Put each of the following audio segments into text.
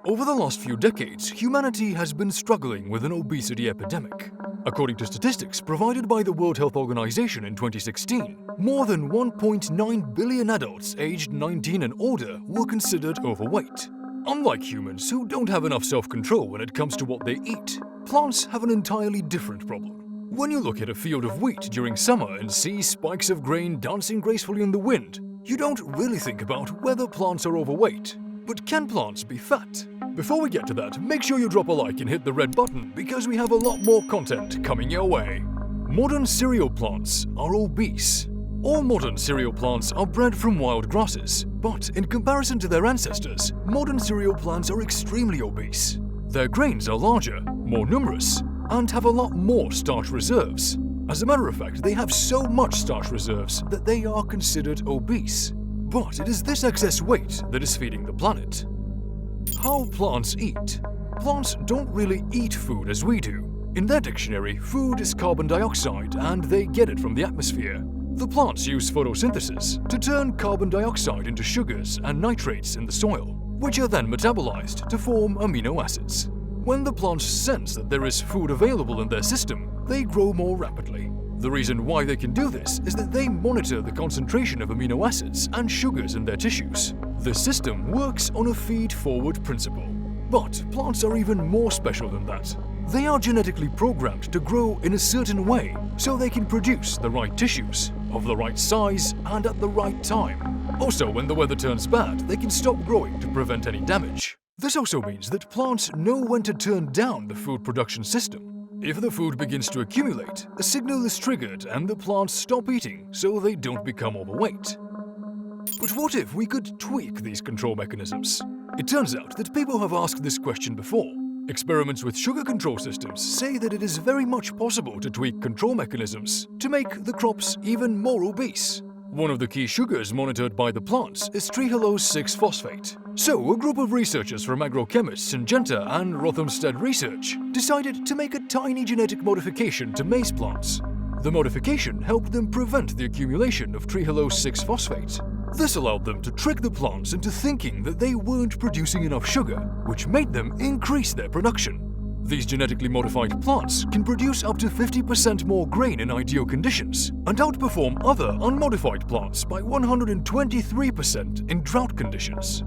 Over the last few decades, humanity has been struggling with an obesity epidemic. According to statistics provided by the World Health Organization in 2016, more than 1.9 billion adults aged 19 and older were considered overweight. Unlike humans who don't have enough self-control when it comes to what they eat, plants have an entirely different problem. When you look at a field of wheat during summer and see spikes of grain dancing gracefully in the wind, you don't really think about whether plants are overweight. But can plants be fat? Before we get to that, make sure you drop a like and hit the red button because we have a lot more content coming your way. Modern cereal plants are obese. All modern cereal plants are bred from wild grasses, but in comparison to their ancestors, modern cereal plants are extremely obese. Their grains are larger, more numerous, and have a lot more starch reserves. As a matter of fact, they have so much starch reserves that they are considered obese. But it is this excess weight that is feeding the planet. How plants eat. Plants don't really eat food as we do. In their dictionary, food is carbon dioxide and they get it from the atmosphere. The plants use photosynthesis to turn carbon dioxide into sugars and nitrates in the soil, which are then metabolized to form amino acids. When the plants sense that there is food available in their system, they grow more rapidly. The reason why they can do this is that they monitor the concentration of amino acids and sugars in their tissues. This system works on a feed-forward principle. But plants are even more special than that. They are genetically programmed to grow in a certain way so they can produce the right tissues, of the right size and at the right time. Also, when the weather turns bad, they can stop growing to prevent any damage. This also means that plants know when to turn down the food production system. If the food begins to accumulate, a signal is triggered and the plants stop eating so they don't become overweight. But what if we could tweak these control mechanisms? It turns out that people have asked this question before. Experiments with sugar control systems say that it is very much possible to tweak control mechanisms to make the crops even more obese. One of the key sugars monitored by the plants is trehalose 6-phosphate. So, a group of researchers from agrochemists Syngenta and Rothamsted Research decided to make a tiny genetic modification to maize plants. The modification helped them prevent the accumulation of trehalose 6-phosphate. This allowed them to trick the plants into thinking that they weren't producing enough sugar, which made them increase their production. These genetically modified plants can produce up to 50% more grain in ideal conditions and outperform other unmodified plants by 123% in drought conditions.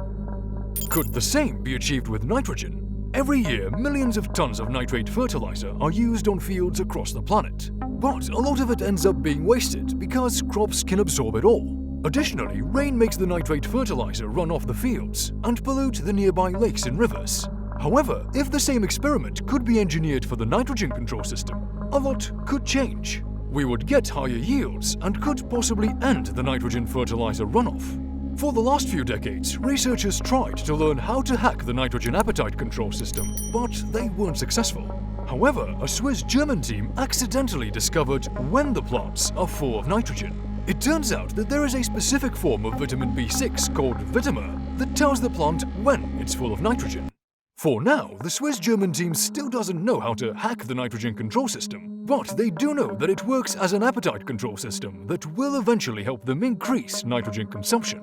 Could the same be achieved with nitrogen? Every year, millions of tons of nitrate fertilizer are used on fields across the planet. But a lot of it ends up being wasted because crops can absorb it all. Additionally, rain makes the nitrate fertilizer run off the fields and pollute the nearby lakes and rivers. However, if the same experiment could be engineered for the nitrogen control system, a lot could change. We would get higher yields and could possibly end the nitrogen fertilizer runoff. For the last few decades, researchers tried to learn how to hack the nitrogen appetite control system, but they weren't successful. However, a Swiss-German team accidentally discovered when the plants are full of nitrogen. It turns out that there is a specific form of vitamin B6 called vitamer that tells the plant when it's full of nitrogen. For now, the Swiss-German team still doesn't know how to hack the nitrogen control system, but they do know that it works as an appetite control system that will eventually help them increase nitrogen consumption.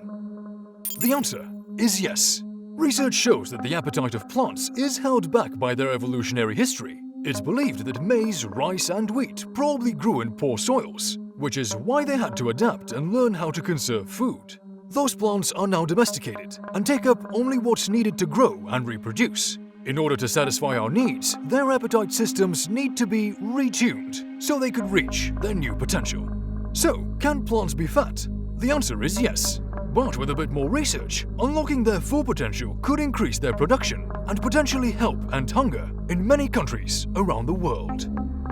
The answer is yes. Research shows that the appetite of plants is held back by their evolutionary history. It's believed that maize, rice, and wheat probably grew in poor soils, which is why they had to adapt and learn how to conserve food. Those plants are now domesticated and take up only what's needed to grow and reproduce. In order to satisfy our needs, their appetite systems need to be retuned so they could reach their new potential. So, can plants be fat? The answer is yes. But with a bit more research, unlocking their full potential could increase their production and potentially help end hunger in many countries around the world.